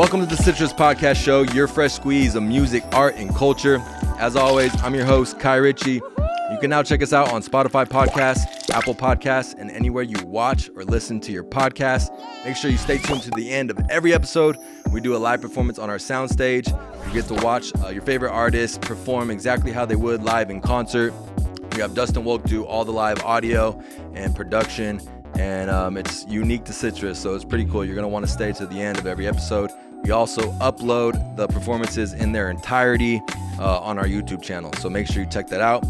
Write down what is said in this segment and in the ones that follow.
Welcome to the Citrus Podcast Show, your fresh squeeze of music, art, and culture. As always, I'm your host, Richy. You can now check us out on Spotify Podcasts, Apple Podcasts, and anywhere you watch or listen to your podcast. Make sure you stay tuned to the end of every episode. We do a live performance on our soundstage. You get to watch your favorite artists perform exactly how they would live in concert. We have Dustin Wolk do all the live audio and production, and it's unique to Citrus, so it's pretty cool. You're going to want to stay to the end of every episode. We also upload the performances in their entirety on our YouTube channel, so make sure you check that out.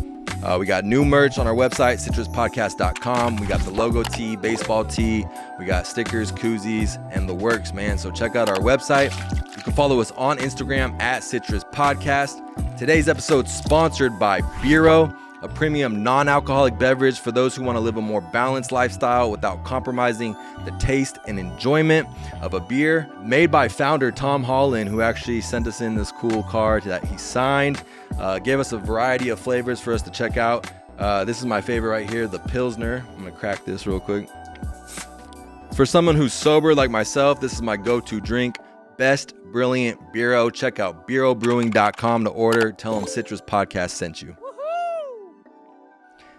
We got new merch on our website, citruspodcast.com. We got the logo tee, baseball tee. We got stickers, koozies, and the works, man. So check out our website. You can follow us on Instagram at Citrus Podcast. Today's episode is sponsored by Beero, a premium non-alcoholic beverage for those who want to live a more balanced lifestyle without compromising the taste and enjoyment of a beer. Made by founder Tom Holland, who actually sent us in this cool card that he signed. Gave us a variety of flavors for us to check out. This is my favorite right here, the Pilsner. I'm gonna crack this real quick. For someone who's sober like myself, this is my go-to drink. Best brilliant Beero. Check out beerobrewing.com to order. Tell them Citrus Podcast sent you.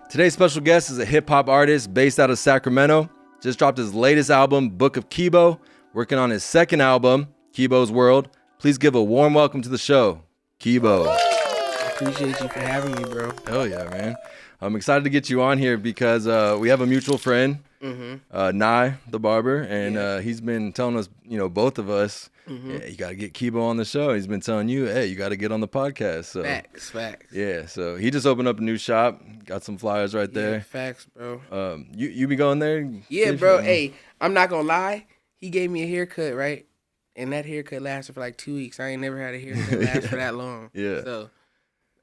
Today's special guest is a hip-hop artist based out of Sacramento. Just dropped his latest album, Book of Keybo. Working on his second album, Keybo's World. Please give a warm welcome to the show, Keybo. I appreciate you for having me, bro. Hell yeah, man. I'm excited to get you on here because we have a mutual friend, Nye, the barber, and he's been telling us, both of us, yeah, you got to get Keybo on the show. He's been telling you, hey, you got to get on the podcast. So Facts. yeah, so he just opened up a new shop, got some flyers right there. Facts, bro. You be going there? Yeah, bro. Hey, I'm not gonna lie. He gave me a haircut, right? And that haircut lasted for like 2 weeks. I ain't never had a haircut last for that long. Yeah. So,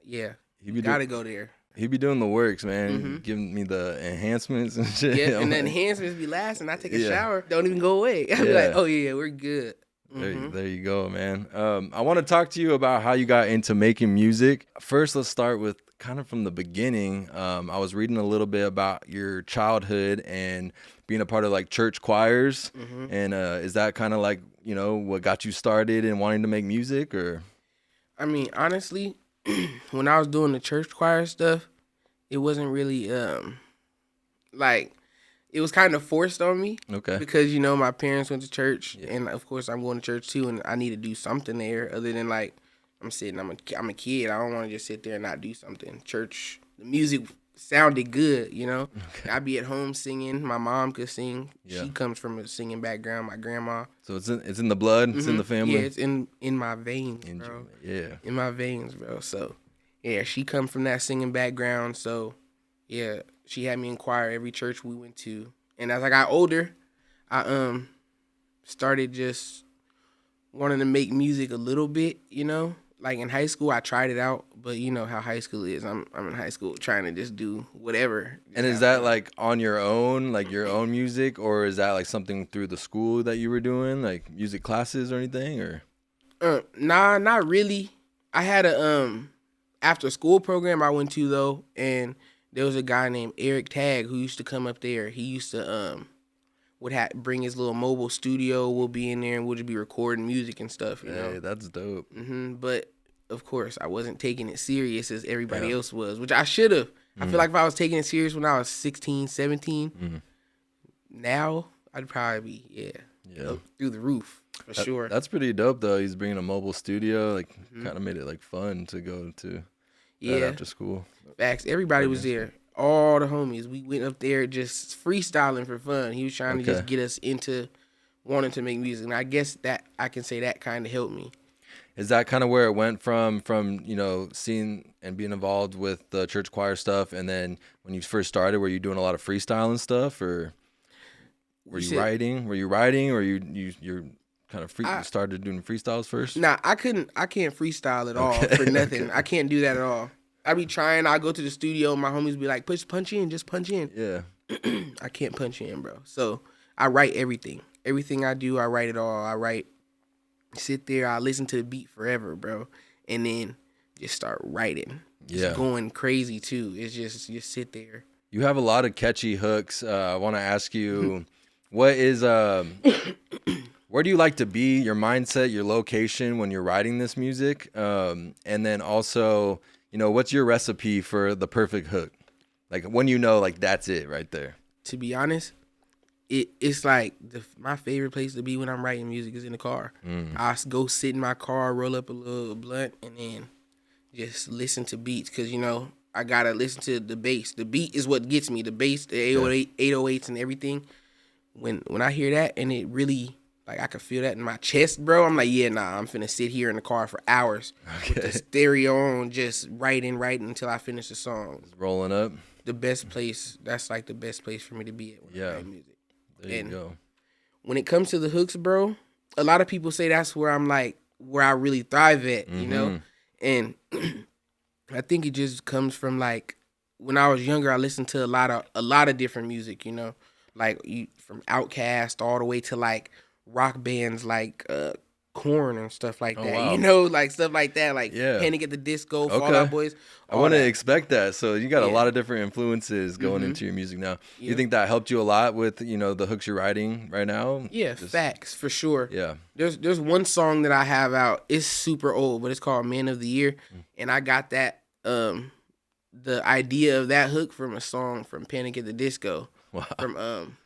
yeah, you gotta go there. He be doing the works, man. Giving me the enhancements and shit. Yeah, and the enhancements be lasting. I take a shower, don't even go away. I'm like, oh yeah, we're good. There you go, man. I want to talk to you about how you got into making music. First, let's start with kind of from the beginning. I was reading a little bit about your childhood and being a part of like church choirs. And is that kind of like, what got you started in wanting to make music, or? I mean, honestly, when I was doing the church choir stuff, it wasn't really it was kind of forced on me. Okay. Because, my parents went to church, and of course I'm going to church too, and I need to do something there other than like I'm a kid. I don't want to just sit there and not do something. Church, the music sounded good, Okay. I'd be at home singing. My mom could sing. Yeah. She comes from a singing background. My grandma. So it's in the blood. It's in the family. Yeah, it's in my veins, bro. Yeah. In my veins, bro. So yeah, she come from that singing background. So yeah, she had me in choir every church we went to. And as I got older, I started just wanting to make music a little bit, Like in high school, I tried it out, but you know how high school is. I'm in high school trying to just do whatever. And is that like on your own, like your own music, or is that like something through the school that you were doing, like music classes or anything, or? Nah, not really. I had a after school program I went to though, and there was a guy named Eric Tagg who used to come up there. He used to bring his little mobile studio. We'll be in there and we'll just be recording music and stuff, you know? That's dope. But, of course, I wasn't taking it serious as everybody else was, which I should have. I feel like if I was taking it serious when I was 16, 17, now I'd probably be, up through the roof, for sure. That's pretty dope, though. He's bringing a mobile studio, like, kind of made it, like, fun to go to after school. Facts. Everybody was there. All the homies. We went up there just freestyling for fun. He was trying to just get us into wanting to make music. And I guess that I can say that kind of helped me. Is that kind of where it went from seeing and being involved with the church choir stuff, and then when you first started, were you doing a lot of freestyle and stuff, or were you writing? Were you writing, or you're kind of started doing freestyles first? Nah, I can't freestyle at all for nothing. I can't do that at all. I be trying. I go to the studio. My homies be like, punch in, just punch in. Yeah. I can't punch in, bro. So I write everything. Everything I do, I write it all. Sit there, I listen to the beat forever, bro. And then just start writing. Just going crazy, too. It's just sit there. You have a lot of catchy hooks. I want to ask you, what is where do you like to be, your mindset, your location when you're writing this music? And then also, what's your recipe for the perfect hook? Like when like that's it right there. To be honest, it's like my favorite place to be when I'm writing music is in the car. I go sit in my car, roll up a little blunt, and then just listen to beats because, I got to listen to the bass. The beat is what gets me, the bass, the 808s and everything. When I hear that and it really, like I can feel that in my chest, bro, I'm like, yeah, nah, I'm finna sit here in the car for hours with the stereo on, just writing until I finish the song. Just rolling up. The best place, that's like the best place for me to be at when I write music. There you go. When it comes to the hooks, bro, a lot of people say that's where I'm like, where I really thrive at, And I think it just comes from like, when I was younger, I listened to a lot of different music, like from Outkast all the way to like rock bands like Korn and stuff like that. Wow. Like stuff like that, like Panic at the Disco, Fall Out Boys. I wouldn't expect that. So you got a lot of different influences going into your music now. You think that helped you a lot with, the hooks you're writing right now? Yeah, facts, for sure. Yeah. There's one song that I have out. It's super old, but it's called Man of the Year. And I got that, the idea of that hook from a song from Panic at the Disco. Wow. From,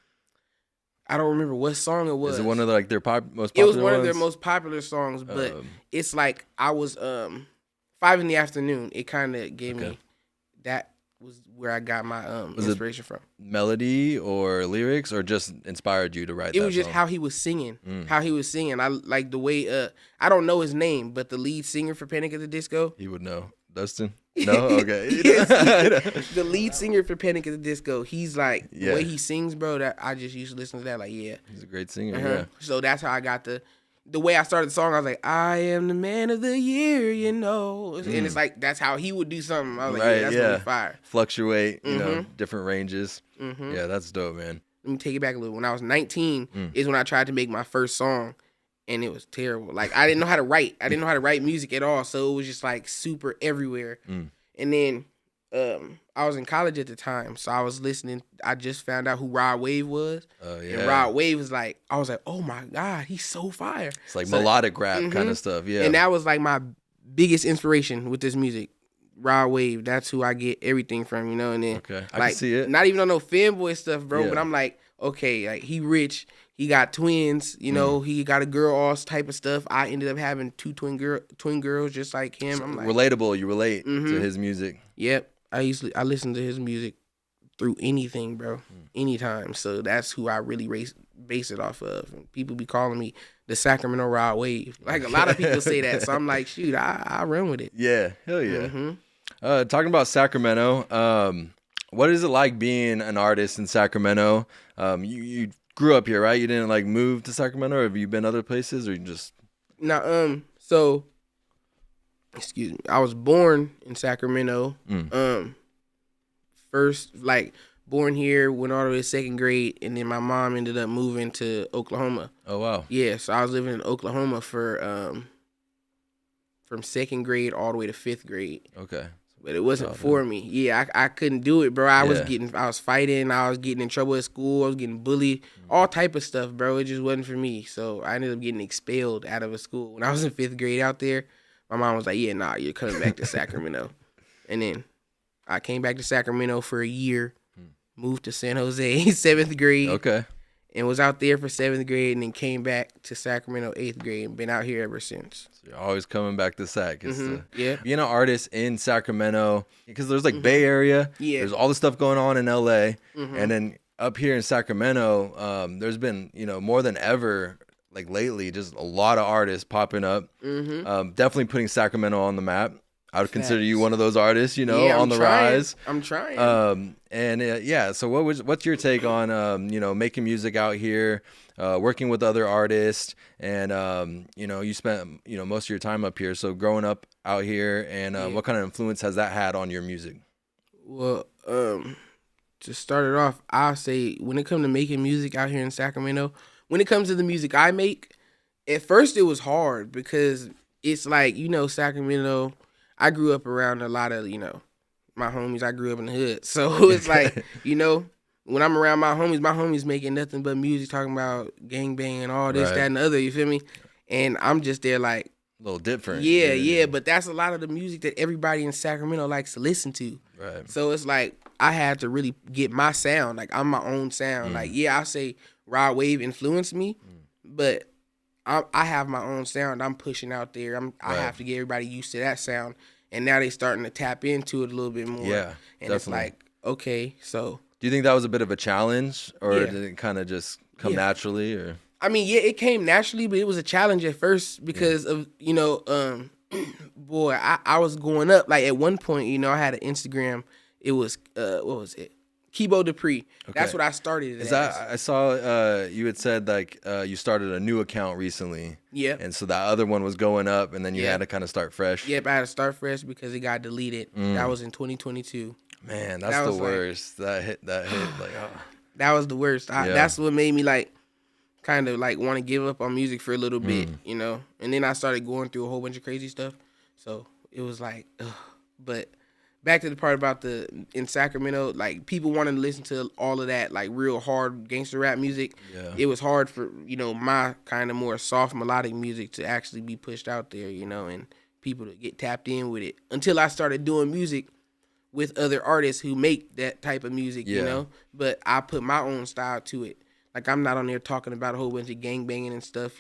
I don't remember what song it was. Is it one of their most popular ones? It was one of their most popular songs, but it's like I was 5 PM. It kind of gave me, that was where I got my inspiration from. Melody or lyrics, or just inspired you to write that song? It was just how he was singing. How he was singing. I like the way, I don't know his name, but the lead singer for Panic at the Disco. He would know. Dustin? No? Okay. Yes, the lead singer for Panic at the Disco, he's like, the way he sings, bro, that I just used to listen to that, like, yeah. He's a great singer, yeah. So that's how I got the way I started the song. I was like, I am the man of the year, And it's like, that's how he would do something. I was like, that's gonna be fire. Fluctuate, different ranges. Yeah, that's dope, man. Let me take it back a little. When I was 19 is when I tried to make my first song. And it was terrible. Like, I didn't know how to write. I didn't know how to write music at all. So it was just like super everywhere. And then I was in college at the time. So I was listening. I just found out who Rod Wave was. Oh, yeah. And Rod Wave was like, I was like, oh my God, he's so fire. It's like melodic rap kind of stuff. Yeah. And that was like my biggest inspiration with this music. Rod Wave. That's who I get everything from, And then, I can see it. Not even on no fanboy stuff, bro. Yeah. But I'm like, okay, like he rich. He got twins, he got a girl, all type of stuff. I ended up having two twin girls just like him. I'm like, relatable. You relate to his music. Yep. I listen to his music through anything, bro. Anytime. So that's who I really base it off of. And people be calling me the Sacramento Rod Wave. Like a lot of people say that. So I'm like, shoot, I run with it. Yeah. Hell yeah. Talking about Sacramento, what is it like being an artist in Sacramento? You grew up here, right? You didn't like move to Sacramento, or have you been other places, or you just? No, so excuse me. I was born in Sacramento. First, like born here, went all the way to second grade, and then my mom ended up moving to Oklahoma. Oh wow. Yeah, so I was living in Oklahoma for from second grade all the way to fifth grade. Okay. But it wasn't for me. Yeah, I couldn't do it, bro. I was fighting. I was getting in trouble at school. I was getting bullied. All type of stuff, bro. It just wasn't for me. So I ended up getting expelled out of a school. When I was in fifth grade out there, my mom was like, yeah, nah, you're coming back to Sacramento. And then I came back to Sacramento for a year, moved to San Jose, seventh grade. Okay. And was out there for seventh grade, and then came back to Sacramento eighth grade, and been out here ever since. So you're always coming back to Sac. Being an artist in Sacramento, because there's like Bay Area, there's all this stuff going on in LA, and then up here in Sacramento, there's been more than ever, like lately, just a lot of artists popping up. Definitely putting Sacramento on the map. I would consider you one of those artists, on the rise. I'm trying. So what's your take on, making music out here, working with other artists, and, you spent, most of your time up here. So growing up out here, and what kind of influence has that had on your music? Well, to start it off, I'll say when it comes to making music out here in Sacramento, when it comes to the music I make, at first it was hard because it's like, Sacramento, I grew up around a lot of, my homies. I grew up in the hood. So it's like, when I'm around my homies making nothing but music, talking about gangbang and all this, Right. that, and the other. You feel me? And I'm just there like, A little different. yeah. But that's a lot of the music that everybody in Sacramento likes to listen to. Right. So it's like I had to really get my sound. Like I'm my own sound. Like I say Rod Wave influenced me, but I have my own sound. I'm pushing out there. I have to get everybody used to that sound. And now they starting to tap into it a little bit more. Yeah, and definitely. It's like, okay, so. Do you think that was a bit of a challenge, or Yeah. did it kind of just come naturally, or? I mean, yeah, it came naturally, but it was a challenge at first because of, boy, I was going up. Like at one point, I had an Instagram. It was, what was it? Keybo Dupree. Okay. That's what I started it as. I saw you had said like you started a new account recently. Yeah. And so that other one was going up, and then you had to kind of start fresh. Yep, I had to start fresh because it got deleted. That was in 2022. Man, that's the worst. That hit like, oh. That was the worst. That's what made me like kind of like want to give up on music for a little bit, And then I started going through a whole bunch of crazy stuff. So it was like, ugh. But back to the part about in Sacramento, like people wanted to listen to all of that like real hard gangster rap music. Yeah. It was hard for, my kind of more soft melodic music to actually be pushed out there, and people to get tapped in with it until I started doing music with other artists who make that type of music, but I put my own style to it. Like I'm not on there talking about a whole bunch of gangbanging and stuff,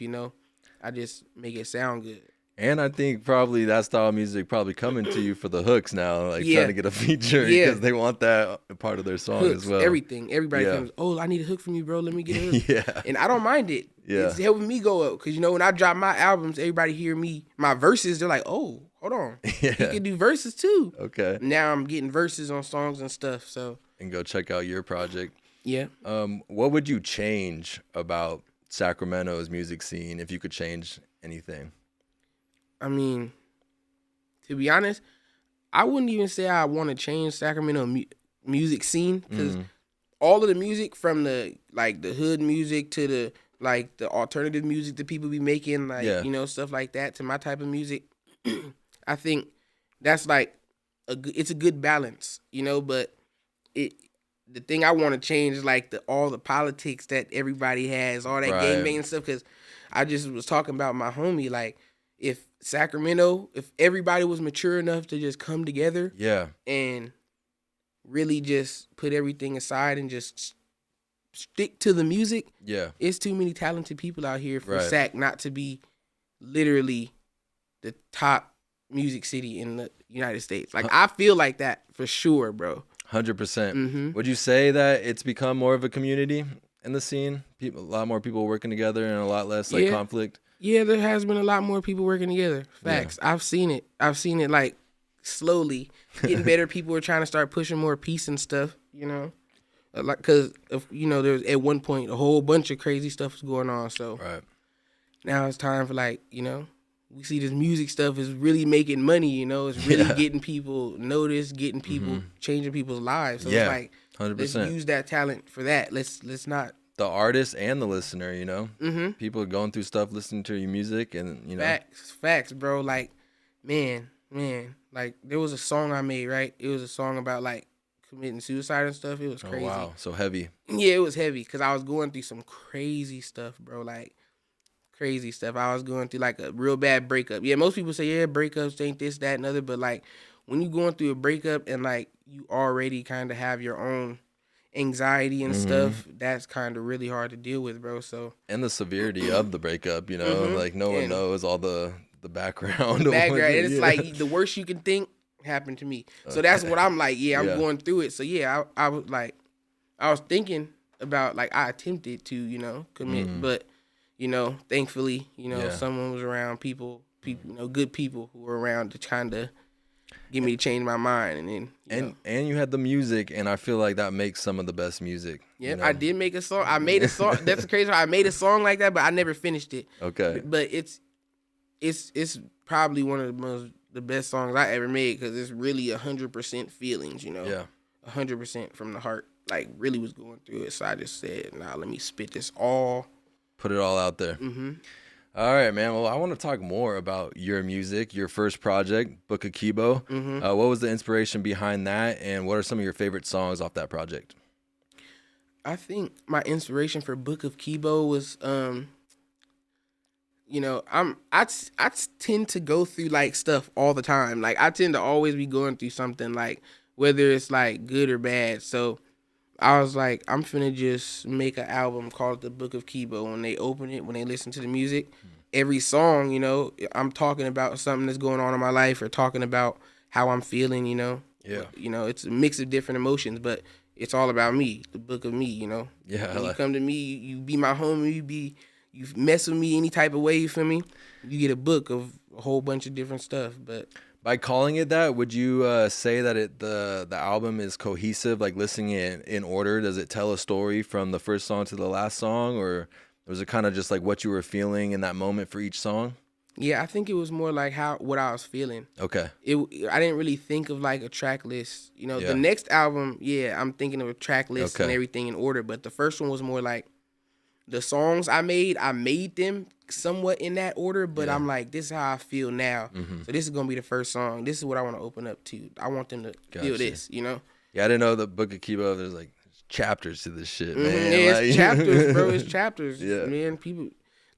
I just make it sound good. And I think probably that style of music probably coming to you for the hooks now, like trying to get a feature because they want that part of their song hooks, as well. Everything. Everybody comes, oh, I need a hook from you, bro. Let me get a hook. Yeah. And I don't mind it. Yeah. It's helping me go up. Because, when I drop my albums, everybody hear me, my verses, they're like, oh, hold on. Yeah. He can do verses too. Okay. Now I'm getting verses on songs and stuff. So. And go check out your project. Yeah. What would you change about Sacramento's music scene if you could change anything? I mean, to be honest, I wouldn't even say I want to change Sacramento music scene because all of the music from the hood music to the alternative music that people be making, stuff like that, to my type of music, I think that's like it's a good balance, but the thing I want to change is like all the politics that everybody has, all that gangbang and stuff, because I just was talking about my homie, like, if everybody was mature enough to just come together and really just put everything aside and just stick to the music, it's too many talented people out here for Sac not to be literally the top music city in the United States. Like, I feel like that for sure, bro. 100%. Would you say that it's become more of a community in the scene? A lot more people working together and a lot less conflict? Yeah, there has been a lot more people working together. Facts. Yeah. I've seen it like slowly getting better. People are trying to start pushing more peace and stuff, like, because there's at one point a whole bunch of crazy stuff was going on. So now it's time for we see this music stuff is really making money. It's really getting people noticed, getting people changing people's lives. So it's like 100%. Let's use that talent for that. Let's not. The artist and the listener, people are going through stuff, listening to your music, and facts, bro. Like, man, like there was a song I made, right? It was a song about like committing suicide and stuff. It was crazy. Oh, wow, so heavy. Yeah, it was heavy because I was going through some crazy stuff, bro. Like crazy stuff. I was going through like a real bad breakup. Yeah, most people say breakups ain't this, that, and other, but like when you going through a breakup and like you already kind of have your own anxiety and stuff, that's kind of really hard to deal with, bro. So, and the severity of the breakup, like no one knows all the background. It's like the worst you can think happened to me. So that's what I'm like, I'm going through it. So I was like, I was thinking about like I attempted to, commit, but thankfully, someone was around, people, good people who were around to kind of get me to change my mind, and then and you had the music, and I feel like that makes some of the best music. Yeah, I did make a song. I made a song. That's crazy. I made a song like that, but I never finished it. Okay, but it's probably one of the best songs I ever made because it's really 100% feelings. 100% from the heart. Like really was going through it. So I just said, nah, let me spit this all. Put it all out there. All right, man. Well, I want to talk more about your music, your first project, Book of Keybo. What was the inspiration behind that, and what are some of your favorite songs off that project? I think my inspiration for Book of Keybo was I tend to go through like stuff all the time. Like I tend to always be going through something, like whether it's like good or bad. So I was like, I'm finna just make an album called The Book of Keybo. When they open it, when they listen to the music, every song, I'm talking about something that's going on in my life or talking about how I'm feeling, Yeah. It's a mix of different emotions, but it's all about me, the book of me, Yeah. When you come to me, you be my homie, you mess with me any type of way, you feel me? You get a book of a whole bunch of different stuff, but By calling it that, would you say that the album is cohesive, like listening it in order? Does it tell a story from the first song to the last song, or was it kind of just like what you were feeling in that moment for each song? yeah, I think it was more like what I was feeling. Okay. I didn't really think of like a track list. Yeah. The next album, yeah, I'm thinking of a track list and Okay. everything in order, but the first one was more like the songs I made them somewhat in that order, but Yeah. I'm like, this is how I feel now. Mhm. So this is gonna be the first song. This is what I want to open up to. I want them to feel Gotcha. this, Yeah, I didn't know the Book of Keybo. There's like chapters to this shit, man. Yeah, Like- it's chapters, bro. It's chapters. Yeah. Man, people,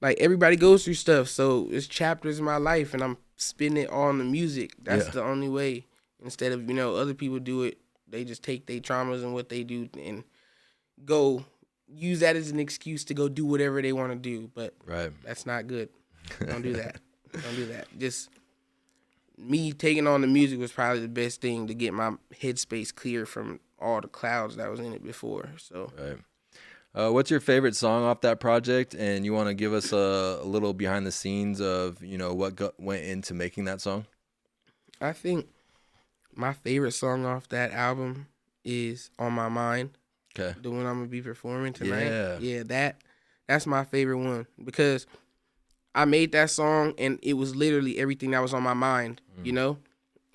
like everybody goes through stuff, so it's chapters in my life, and I'm spinning it all in the music. That's Yeah. the only way. Instead of other people do it, they just take their traumas and what they do and go use that as an excuse to go do whatever they want to do. But Right. that's not good. Don't do that. Don't do that. Just me taking on the music was probably the best thing to get my headspace clear from all the clouds that was in it before. So Right. What's your favorite song off that project? And you want to give us a little behind the scenes of what went into making that song? I think my favorite song off that album is On My Mind. Okay. The one I'm gonna be performing tonight. Yeah. That's my favorite one because I made that song and it was literally everything that was on my mind.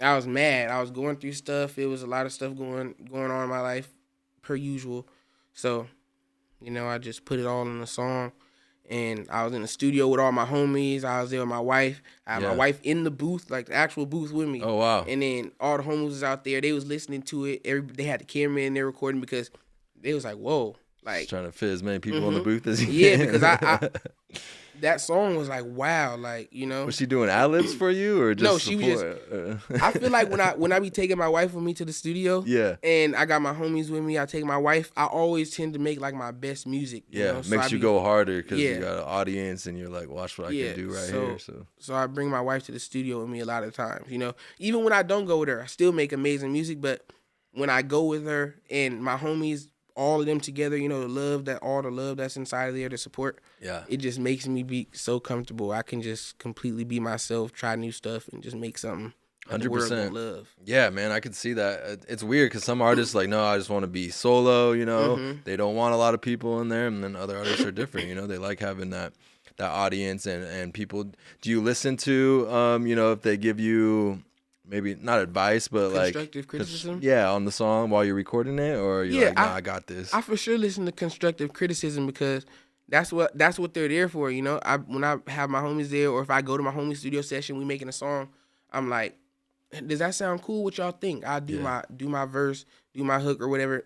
I was mad. I was going through stuff. It was a lot of stuff going on in my life, per usual. So, I just put it all in the song. And I was in the studio with all my homies. I was there with my wife. I had my wife in the booth, like the actual booth with me. Oh, wow. And then all the homies was out there. They was listening to it. They had the camera in there recording because they was like, whoa. Like, Just trying to fit as many people in the booth as you yeah, can. because I that song was like, wow, like, Was she doing ad-libs for you or just No, she was support? I feel like when I be taking my wife with me to the studio, Yeah. and I got my homies with me, I take my wife, I always tend to make like my best music. Yeah, So makes you go harder because Yeah. you got an audience and you're like, watch what I can do right here. So I bring my wife to the studio with me a lot of times. Even when I don't go with her, I still make amazing music. But when I go with her and my homies, all of them together, all the love that's inside of there, the support. Yeah. It just makes me be so comfortable. I can just completely be myself, try new stuff, and just make something that the world 100%. will love. Yeah, man, I could see that. It's weird because some artists like, no, I just want to be solo. They don't want a lot of people in there, and then other artists are different. They like having that audience and people. Do you listen to if they give you maybe not advice, but Constructive criticism? on the song while you're recording it, or you're like, nah, I got this. I for sure listen to constructive criticism because that's what they're there for. When I have my homies there, or if I go to my homie studio session, we making a song, I'm like, does that sound cool? What y'all think? I do my verse, do my hook or whatever.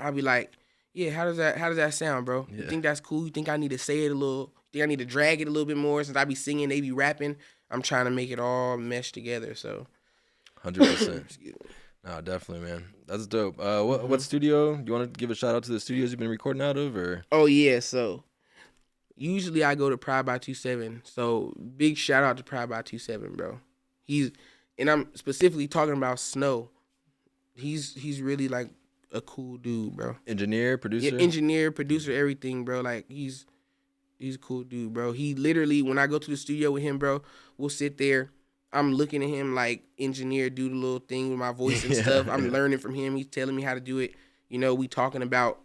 I'll be like, yeah, how does that sound, bro? Yeah. You think that's cool? You think I need to say it a little? You think I need to drag it a little bit more since I be singing, they be rapping? I'm trying to make it all mesh together. So 100%. No, definitely, man. That's dope. What studio? Do you want to give a shout out to the studios you've been recording out of, or? Oh yeah, so usually I go to Pride by 27. So big shout out to Pride by 27, bro. And I'm specifically talking about Snow. He's really like a cool dude, bro. Engineer, producer? Yeah, engineer, producer, everything, bro. Like he's a cool dude, bro. He literally, when I go to the studio with him, bro, we'll sit there. I'm looking at him like engineer, do the little thing with my voice and stuff. I'm learning from him. He's telling me how to do it. We talking about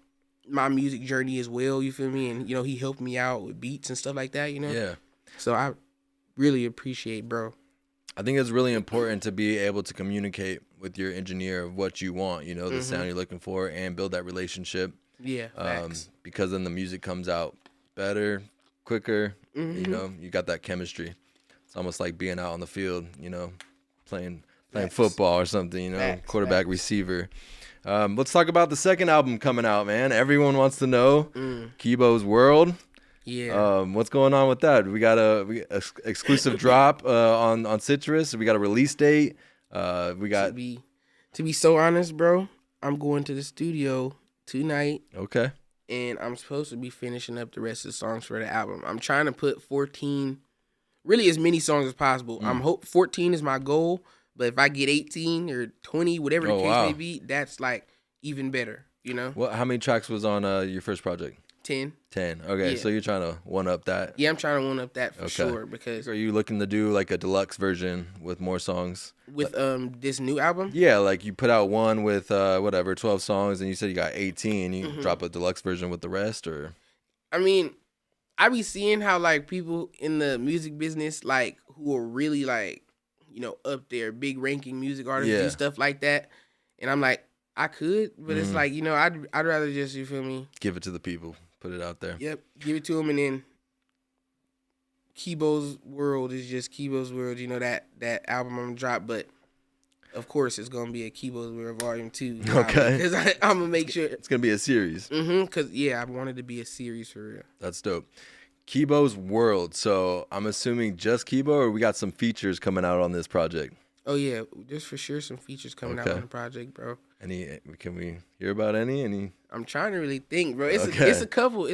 my music journey as well, you feel me? And, he helped me out with beats and stuff like that, Yeah. So I really appreciate, bro. I think it's really important to be able to communicate with your engineer of what you want, the sound you're looking for, and build that relationship. Yeah, facts. Because then the music comes out better, quicker. You got that chemistry. It's almost like being out on the field, playing playing football or something, you know, quarterback, facts. receiver. Let's talk about the second album coming out, man. Everyone wants to know Keybo's World. Yeah. What's going on with that? We got a exclusive drop on Citrus. We got a release date. We got to be so honest, bro. I'm going to the studio tonight. Okay. And I'm supposed to be finishing up the rest of the songs for the album. I'm trying to put 14, really as many songs as possible. 14 is my goal, but if I get 18 or 20, whatever the case may be, that's like even better, you know? Well, how many tracks was on your first project? 10. 10. Okay, Yeah. so you're trying to one up that. Yeah, I'm trying to one up that for sure. Because are you looking to do like a deluxe version with more songs? With this new album? Yeah, like you put out one with 12 songs, and you said you got 18. You drop a deluxe version with the rest, or? I mean, I be seeing how like people in the music business, like who are really like, you know, up there, big ranking music artists do stuff like that, and I'm like, I could, but it's like, you know, I'd rather just, you feel me? Give it to the people. Put it out there. Yep, give it to them, and then Keybo's World is just Keybo's World. You know, that album I'm gonna drop, but of course it's gonna be a Keybo's World Volume 2. Okay. Because I'm gonna make sure it's gonna be a series. Because I wanted to be a series for real. That's dope. Keybo's World. So I'm assuming just Keybo, or we got some features coming out on this project? Oh yeah, there's for sure some features coming out on the project, bro. Can we hear about any? I'm trying to really think, bro. It's a couple.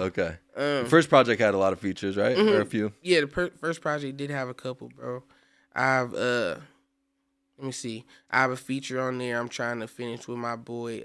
Okay. The first project had a lot of features, right? Or a few? Yeah, the first project did have a couple, bro. I've let me see. I have a feature on there. I'm trying to finish with my boy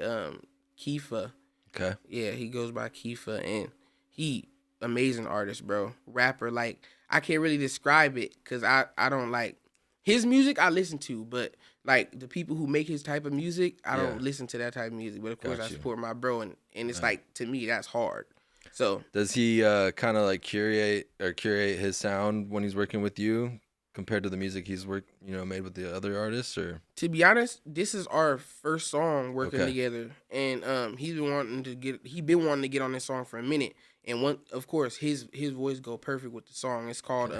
Kifa. Okay. Yeah, he goes by Kifa, and he amazing artist, bro. Rapper, like I can't really describe it because I don't like his music. I listen to, but like the people who make his type of music, I don't listen to that type of music. But of course, I support my bro, and it's like, to me, that's hard. So does he kind of like curate his sound when he's working with you compared to the music he's made with the other artists? Or to be honest, this is our first song working together, and he's been wanting to get on this song for a minute. And of course, his voice go perfect with the song. It's called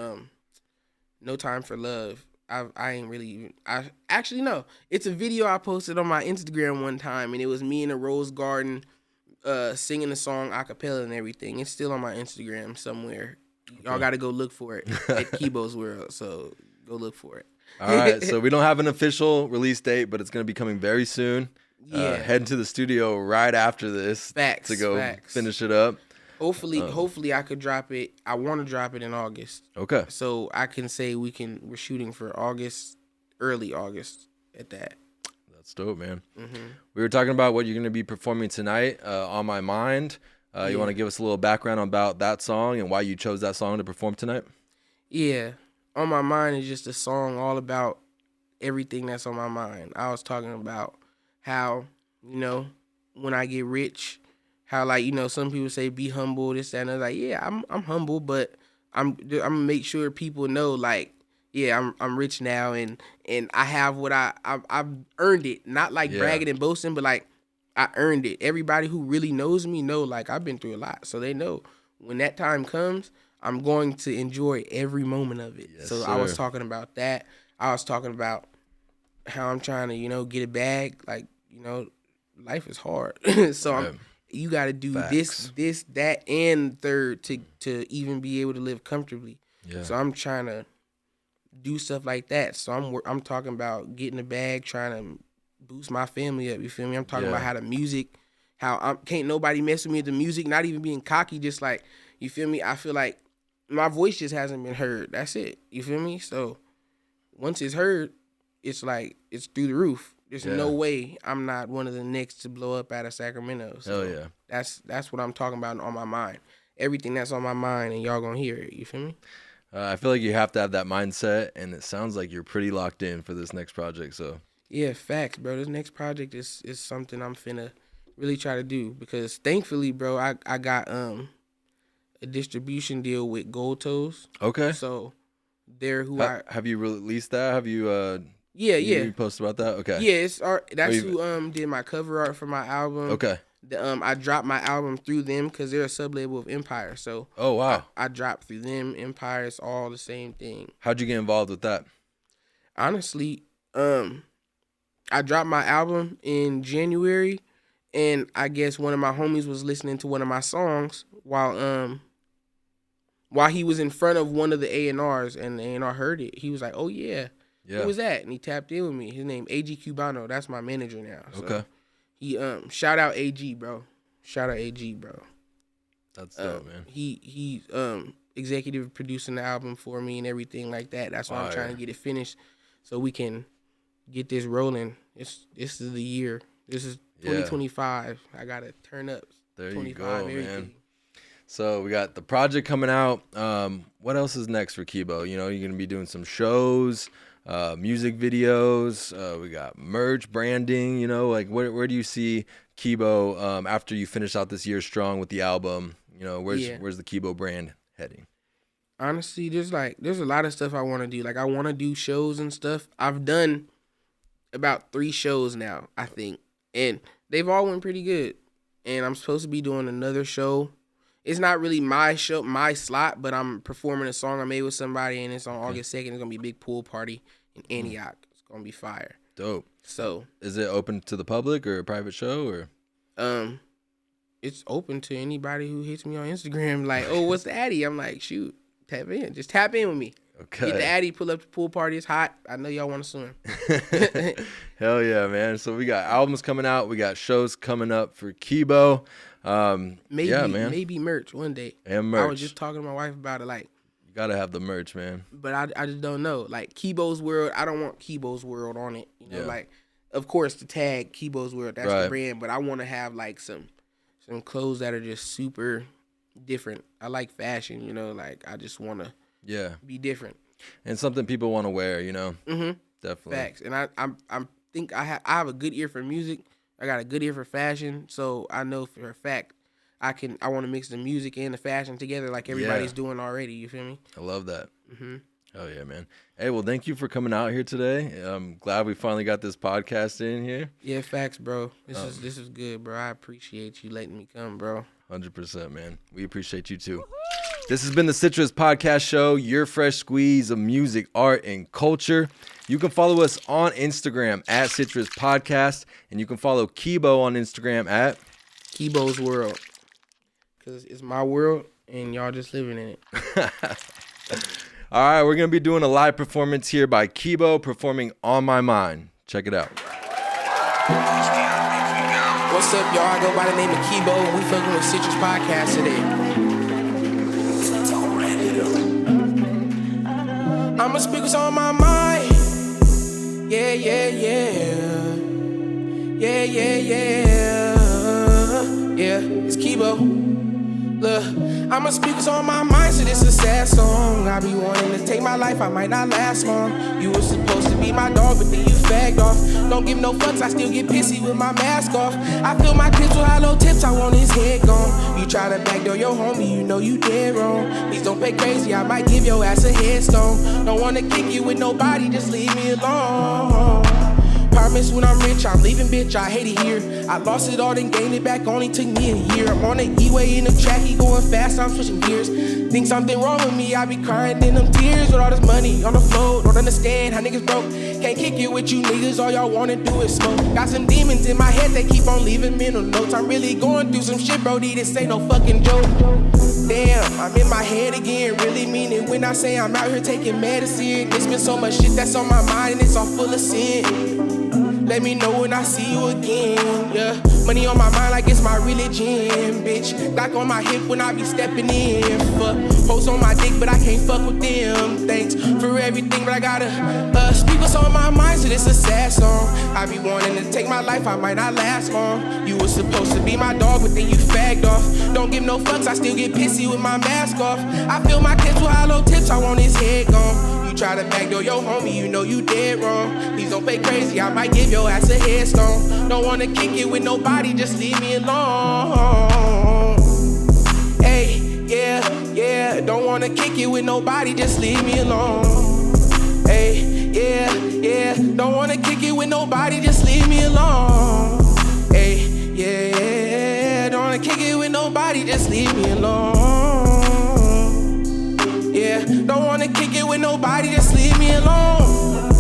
"No Time for Love." Actually no. It's a video I posted on my Instagram one time, and it was me in a rose garden singing the song a cappella and everything. It's still on my Instagram somewhere. Y'all got to go look for it at Keybo's World. So go look for it. All right. So we don't have an official release date, but it's going to be coming very soon. Heading to the studio right after this to go finish it up. Hopefully I could drop it. I want to drop it in August. Okay. So I can say we're shooting for August, early August at that. That's dope, man. We were talking about what you're going to be performing tonight, On My Mind. You want to give us a little background about that song and why you chose that song to perform tonight? Yeah. On My Mind is just a song all about everything that's on my mind. I was talking about how, you know, when I get rich, how, like, you know, some people say be humble, this, that, and I was like, yeah, I'm humble, but I'm gonna make sure people know, like, yeah, I'm rich now, and I have what I've earned it. Not like bragging and boasting, but like I earned it. Everybody who really knows me know, like, I've been through a lot, so they know when that time comes, I'm going to enjoy every moment of it. Yes, so sir. I was talking about that. I was talking about how I'm trying to, you know, get a bag. Like, you know, life is hard, so you got to do this, that, and third to even be able to live comfortably. Yeah. So I'm trying to do stuff like that. So I'm talking about getting a bag, trying to boost my family up. You feel me? I'm talking about how the music, can't nobody mess with me with the music. Not even being cocky, just like, you feel me? I feel like my voice just hasn't been heard. That's it. You feel me? So once it's heard, it's like it's through the roof. There's no way I'm not one of the next to blow up out of Sacramento. So hell yeah. That's what I'm talking about on my mind. Everything that's on my mind, and y'all gonna hear it. You feel me? I feel like you have to have that mindset, and it sounds like you're pretty locked in for this next project. So yeah, facts, bro. This next project is something I'm finna really try to do, because thankfully, bro, I got a distribution deal with Gold Toes. Okay. So they're have you released that? Have you Yeah. You post about that? Okay. Yeah, it's art. That's who did my cover art for my album. Okay. I dropped my album through them because they're a sub-label of Empire. So oh wow, I dropped through them. Empire is all the same thing. How'd you get involved with that? Honestly, I dropped my album in January, and I guess one of my homies was listening to one of my songs while he was in front of one of the A&Rs, and the A&R heard it. He was like, "Oh yeah, who was that?" And he tapped in with me. His name AG Cubano. That's my manager now. So okay. He shout out AG, bro. Shout out AG, bro. That's dope, man. He executive producing the album for me and everything like that. That's why I'm trying to get it finished so we can get this rolling. This is the year. This is 2025. I gotta turn up. There you go, man. So we got the project coming out. What else is next for Keybo? You know, you're gonna be doing some shows, music videos. We got merch, branding. You know, like where do you see Keybo after you finish out this year strong with the album? You know, where's the Keybo brand heading? Honestly, there's a lot of stuff I want to do. Like, I want to do shows and stuff. I've done about 3 shows now, I think, and they've all went pretty good. And I'm supposed to be doing another show. It's not really my show, my slot, but I'm performing a song I made with somebody, and it's on August 2nd. It's gonna be a big pool party in Antioch. It's gonna be fire. Dope. So, is it open to the public or a private show or? It's open to anybody who hits me on Instagram. Like, oh, what's the Addy? I'm like, shoot, tap in. Just tap in with me. Okay. Get the Addy, pull up the pool party. It's hot. I know y'all want to swim. Hell yeah, man. So we got albums coming out. We got shows coming up for Keybo. Maybe merch one day. And merch. I was just talking to my wife about it. Like, you got to have the merch, man. But I just don't know. Like, Keybo's World, I don't want Keybo's World on it. You know, like, of course, the tag Keybo's World, that's the brand. But I want to have, like, some clothes that are just super different. I like fashion, you know. Like, I just want to be different. And something people want to wear, you know. Mm-hmm. Definitely. Facts. And I think I have a good ear for music. I got a good ear for fashion, so I know for a fact I want to mix the music and the fashion together like everybody's doing already. You feel me? I love that. Mm-hmm. Oh yeah, man. Hey, well, thank you for coming out here today. I'm glad we finally got this podcast in here. Yeah, facts, bro. This is good, bro. I appreciate you letting me come, bro. 100%, man. We appreciate you too. This has been the Citrus Podcast Show, your fresh squeeze of music, art, and culture. You can follow us on Instagram at Citrus Podcast, and you can follow Keybo on Instagram at Keybo's World, because it's my world, and y'all just living in it. All right, we're going to be doing a live performance here by Keybo performing On My Mind. Check it out. What's up, y'all? I go by the name of Keybo. We fucking with Citrus Podcast today. I'ma speak what's on my mind. Yeah, yeah, yeah. Yeah, yeah, yeah. Yeah, it's Keybo. Look, I'ma speak what's on my mind, so this a sad song. I be wanting to take my life, I might not last long. You were supposed to be my dog, but then you fagged off. Don't give no fucks, I still get pissy with my mask off. I fill my clips with hollow tips, I want his head gone. You try to backdoor your homie, you know you dead wrong. Please don't play crazy, I might give your ass a headstone. Don't wanna kick you with nobody, just leave me alone. Promise when I'm rich, I'm leaving, bitch, I hate it here. I lost it all, then gained it back, only took me a year. I'm on the E-way in the track, he going fast, I'm switching gears. Think something wrong with me, I be crying in them tears. With all this money on the floor, don't understand how niggas broke. Can't kick it with you niggas, all y'all wanna do is smoke. Got some demons in my head, they keep on leaving mental notes. I'm really going through some shit, brody, this ain't no fucking joke. Damn, I'm in my head again, really mean it when I say I'm out here taking medicine. There's been so much shit that's on my mind and it's all full of sin. Let me know when I see you again, yeah. Money on my mind like it's my religion, bitch. Glock on my hip when I be stepping in. Fuck, post on my dick, but I can't fuck with them. Thanks for everything, but I gotta speak what's on my mind, so this a sad song. I be wanting to take my life, I might not last long. You was supposed to be my dog, but then you fagged off. Don't give no fucks, I still get pissy with my mask off. I fill my clips with hollow tips, I want his head gone. Try to backdoor your homie, you know you dead wrong. Please don't play crazy, I might give your ass a headstone. Don't wanna kick it with nobody, just leave me alone. Hey, yeah, yeah. Don't wanna kick it with nobody, just leave me alone. Hey, yeah, yeah. Don't wanna kick it with nobody, just leave me alone. Hey, yeah. Don't wanna kick it with nobody, just leave me alone. Yeah, don't wanna kick it with nobody, just leave me alone.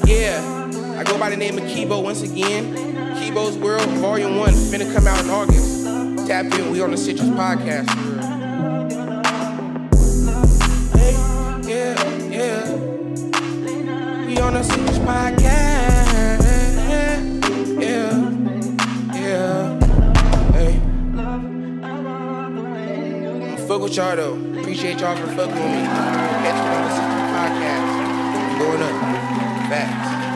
Yeah, go by the name of Keybo once again. Keybo's World, Volume 1, finna come out in August. Tap in, we on the Citrus Podcast. Hey, yeah. We on the Citrus Podcast. Yeah. Hey. Fuck with y'all though. Appreciate y'all for fucking with me. Catch me on the Citrus Podcast. Going up. Facts.